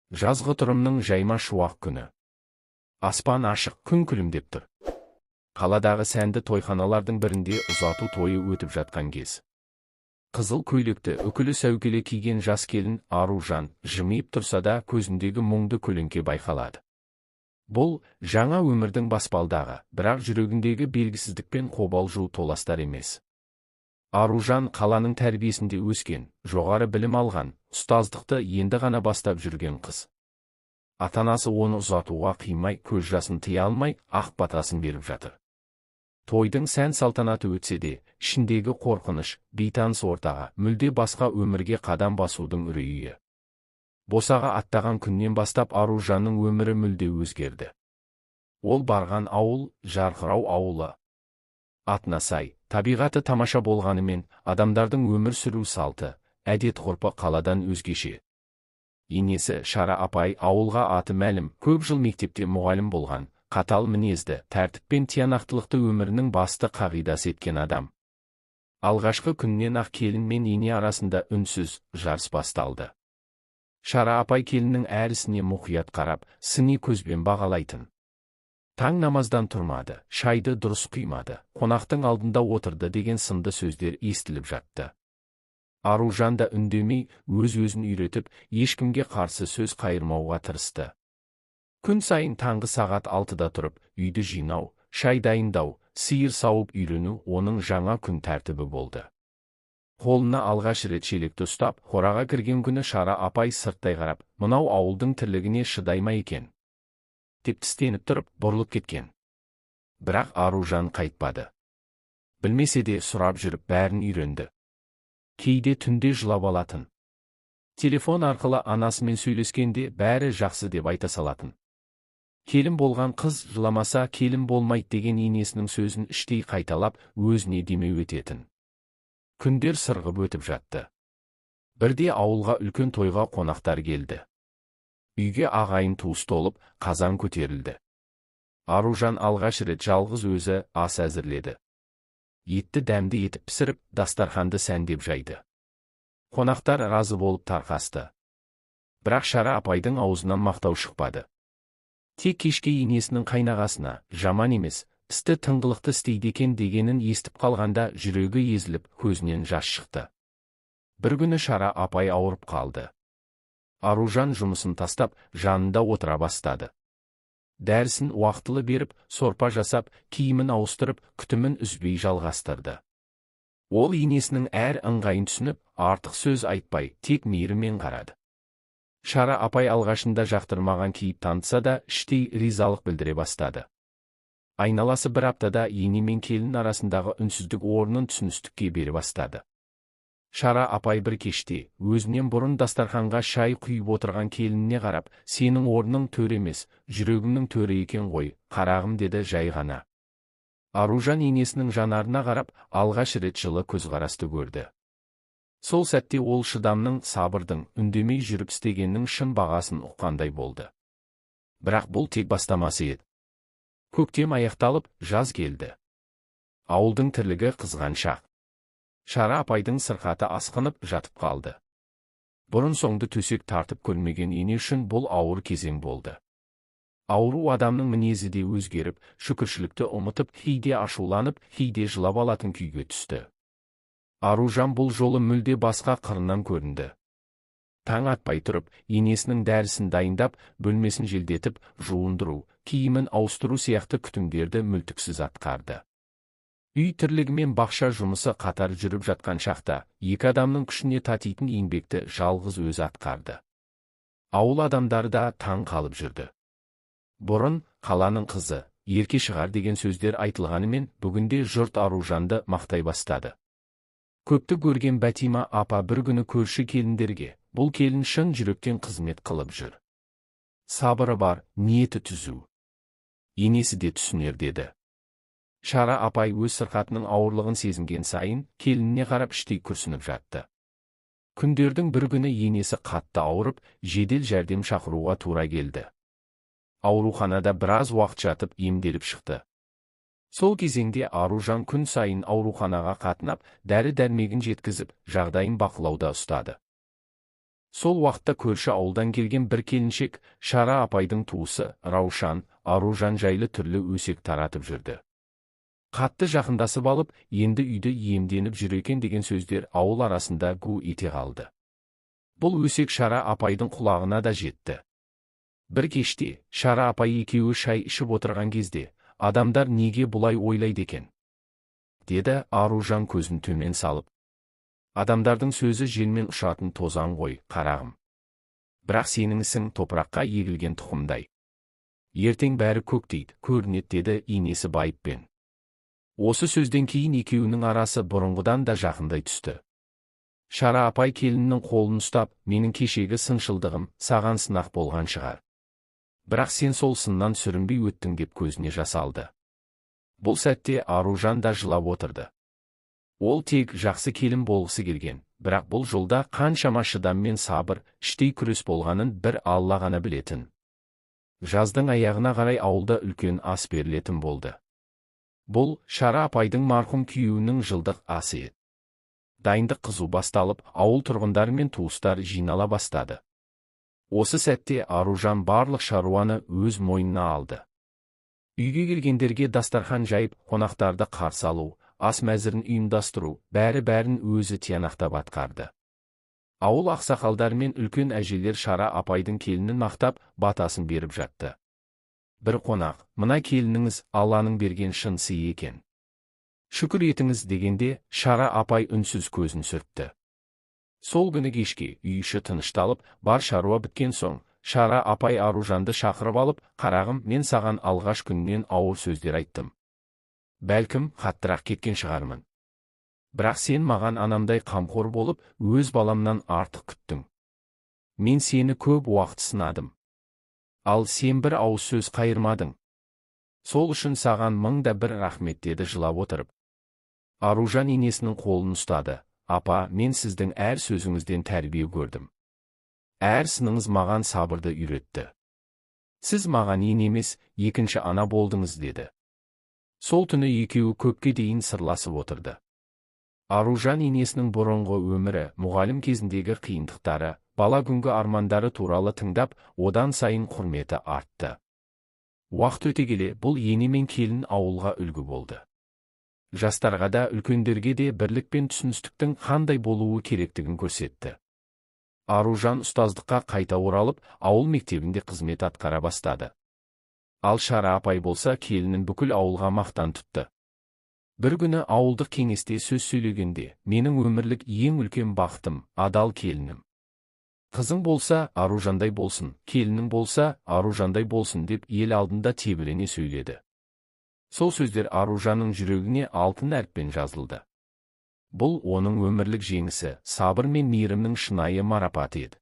Жазғытұрымның жайма шуақ күні. Аспан ашық, күн күлімдеп тұр. Қаладағы сәнді тойханалардың бірінде ұзату тойы өтіп жатқан кез. Қызыл көйлекті, үкілі сәукеле киген жас келін Аружан жымиып тұрса да көзіндегі мұңды көлеңке байқалады. Бұл жаңа өмірдің баспалдағы, бірақ жүрегіндегі белгісіздікпен қобалжу толастар емес. Аружан қаланың тәрбиесінде өскен, жоғары білім алған, ұстаздықты енді ғана бастап жүрген қыз. Ата-анасы оны ұзатуға қимай, көз жасын тыя алмай, ақ батасын беріп жатыр. Тойдың сән салтанаты өтсе де, ішіндегі қорқыныш, бейтаныс ортаға, мүлде басқа өмірге қадам басудың үрейі. Босаға аттаған күннен бастап Аружанның өмірі мүлде өзгерді. Ол барған ауыл, жарқырау ауылы. Атына сай, табиғаты тамаша болғанымен, адамдардың өмір сүру салты, әдет-ғұрпы қаладан өзгеше. Енесі Шара апай ауылға аты мәлім, көп жыл мектепте мұғалім болған, қатал мінезді, тәртіп пен тиянақтылықты өмірінің басты қағидасы еткен адам. Алғашқы күннен ақ келін мен ене арасында үнсіз жарыс басталды. Шара апай келіннің әр ісіне мұқият қарап, сыни көзбен бағалайтын. Таң намаздан тұрмады, шайды дұрыс құймады, қонақтың алдында отырды деген сынды сөздер естіліп жатты. Аружан да үндемей, өз-өзін үйретіп, ешкімге қарсы сөз қайырмауға тырысты. Күн сайын таңғы сағат 6-да тұрып, үйді жинау, шай дайындау, сиыр сауып үйрену оның жаңа күн тәртібі болды. Қолына алғаш рет шелекті ұстап, қораға кірген күні Шара апай сырттай қарап, мынау ауылдың тірлігіне шыдай ма екен деп тістеніп тұрып, бұрылып кеткен. Бірақ Аружан қайтпады. Білмесе де сұрап жүріп бәрін үйренді. Кейде түнде жылап алатын. Телефон арқылы анасымен сөйлескенде бәрі жақсы деп айта салатын. Келін болған қыз жыламаса келін болмайды деген енесінің сөзін іштей қайталап, өзіне демеу ететін. Күндер сырғып өтіп жатты. Бірде ауылға үлкен тойға қонақтар келді. Үйге ағайын туыс толып, қазан көтерілді. Аружан алғаш рет жалғыз өзі ас әзірледі. Етті дәмді етіп пісіріп, дастарханды сәндеп жайды. Қонақтар разы болып тарқасты. Бірақ Шара апайдың аузынан мақтау шықпады. Тек кешке енесінің қайнағасына, жаман емес, істі тыңғылықты істейді екен дегенін естіп қалғанда жүрегі езіліп, көзінен жас шықты. Бір күні Шара апай ауырып қалды. Аружан жұмысын тастап, жанында отыра бастады. Дәрісін уақытылы беріп, сорпа жасап, киімін ауыстырып, күтімін үзбей жалғастырды. Ол енесінің әр ыңғайын түсініп, артық сөз айтпай, тек мейірімен қарады. Шара апай алғашында жақтырмаған кейіп танытса да, іштей ризалық білдіре бастады. Айналасы бір аптада ене мен келін арасындағы үнсіздік орнын түсіністікке бере бастады. Шара апай бір кеште, өзінен бұрын дастарханға шай құйып отырған келініне қарап, сенің орның төр емес, жүрегімнің төрі екен ғой, қарағым деді жай ғана. Аружан енесінің жанарына қарап, алғаш рет жылы көзқарасты көрді. Сол сәтте ол шыдамның, сабырдың, үндемей жүріп істегеннің шын бағасын ұққандай болды. Бірақ бұл тек бастамасы еді. Көктем аяқталып, жаз келді. Ауылдың тірлігі қызған шақ. Шара апайдың сырқаты асқынып жатып қалды. Бұрын соңды төсек тартып көрмеген ене үшін бұл ауыр кезең болды. Ауру адамның мінезі де өзгеріп, шүкіршілікті ұмытып, кейде ашуланып, кейде жылап алатын күйге түсті. Аружан бұл жолы мүлде басқа қырынан көрінді. Таң атпай тұрып, енесінің дәрісін дайындап, бөлмесін желдетіп, жуындыру, киімін ауыстыру сияқты күтімдерді мүлтіксіз атқарды. Үй тірлігі мен бақша жұмысы қатар жүріп жатқан шақта, екі адамның күшіне татитын еңбекті жалғыз өзі атқарды. Ауыл адамдары да таң қалып жүрді. Бұрын, қаланың қызы, ерке шығар деген сөздер айтылғанымен, бүгінде жұрт Аружанды мақтай бастады. Көпті көрген Бәтима апа бір күні көрші келіндерге, бұл келін шын жүректен қызмет қылып жүр. Сабыры бар, ниеті түзу. Енесі де түсінер деді. Шара апай өз сырқатының ауырлығын сезінген сайын, келініне қарап іштей күрсініп жатты. Күндердің бір күні енесі қатты ауырып, жедел жәрдем шақыруға тура келді. Ауруханада біраз уақыт жатып емделіп шықты. Сол кезеңде Аружан күн сайын ауруханаға қатынап, дәрі-дәрмегін жеткізіп, жағдайын бақылауда ұстады. Сол уақытта көрші ауылдан келген бір келіншек Шара апайдың туысы Раушан, Аружан жайлы түрлі өсек таратып жүрді. Қатты жақындасып алып, енді үйді иемденіп жүр екен деген сөздер ауыл арасында гу ете қалды. Бұл өсек Шара апайдың құлағына да жетті. Бір кеште Шара апай екеуі шай ішіп отырған кезде, адамдар неге бұлай ойлайды екен? Деді Аружан көзін төмен салып. Адамдардың сөзі желмен ұшатын тозаң ғой, қарағым. Бірақ сенің ісің топыраққа егілген тұқымдай. Ертең бәрі көктейді, көрінеді, деді инесі байыппен. Осы сөзден кейін екеуінің арасы бұрынғыдан да жақындай түсті. Шара апай келіннің қолын ұстап, менің кешегі сыншылдығым саған сынақ болған шығар. Бірақ сен сол сыннан сүрінбей өттің деп көзіне жас алды. Бұл сәтте Аружан да жылап отырды. Ол тек жақсы келін болғысы келген, бірақ бұл жолда қаншама шыдам мен сабыр, іштей күрес болғанын бір Алла ғана білетін. Жаздың аяғына қарай ауылда үлкен ас берілетін болды. Бұл Шара апайдың марқұм күйеуінің жылдық асы еді. Дайындық қызу басталып, ауыл тұрғындары мен туыстар жинала бастады. Осы сәтте Аружан барлық шаруаны өз мойнына алды. Үйге келгендерге дастархан жайып, қонақтарды қарсы алу, ас мәзірін ұйымдастыру, бәрін өзі тиянақтап атқарды. Ауыл ақсақалдары мен үлкен әжелер Шара апайдың келінін мақтап, батасын беріп жатты. Бір қонақ, мына келініңіз Алланың берген шын сыйы екен. Шүкір етіңіз дегенде, Шара апай үнсіз көзін сүртті. Сол күні кешке үй іші тынышталып, бар шаруа біткен соң, Шара апай Аружанды шақырып алып, қарағым, мен саған алғаш күннен ауыр сөздер айттым. Бәлкім, қаттырақ кеткен шығармын. Бірақ сен маған анамдай қамқор болып, өз баламнан артық күттің. Мен сені көп уақыт сынадым. Ал сен бір ауыз сөз қайырмадың. Сол үшін саған мың да бір рахмет, деді жылап отырып. Аружан енесінің қолын ұстады. Апа, мен сіздің әр сөзіңізден тәрбие көрдім. Әр сыныңыз маған сабырды үйретті. Сіз маған ене емес, екінші ана болдыңыз, деді. Сол түні екеуі көпке дейін сырласып отырды. Аружан енесінің бұрынғы өмірі, мұғалім кезіндегі қиындықтары, бала күнгі армандары туралы тыңдап, одан сайын құрметі артты. Уақыт өте келе, бұл ене мен келін ауылға үлгі болды. Жастарға да, үлкендерге де бірлік пен түсіністіктің қандай болуы керектігін көрсетті. Аружан ұстаздыққа қайта оралып, ауыл мектебінде қызмет атқара бастады. Ал Шара апай болса келінін бүкіл ауылға мақтан тұтты. Бір күні ауылдық кеңесте сөз сөйлегенде, менің өмірлік ең үлкен бақытым адал келінім. Қызың болса Аружандай болсын, келінің болса Аружандай болсын деп ел алдында тебірене сөйледі. Сол сөздер Аружанның жүрегіне алтын әріппен жазылды. Бұл оның өмірлік жеңісі, сабыр мен мейірімнің шынайы марапаты еді.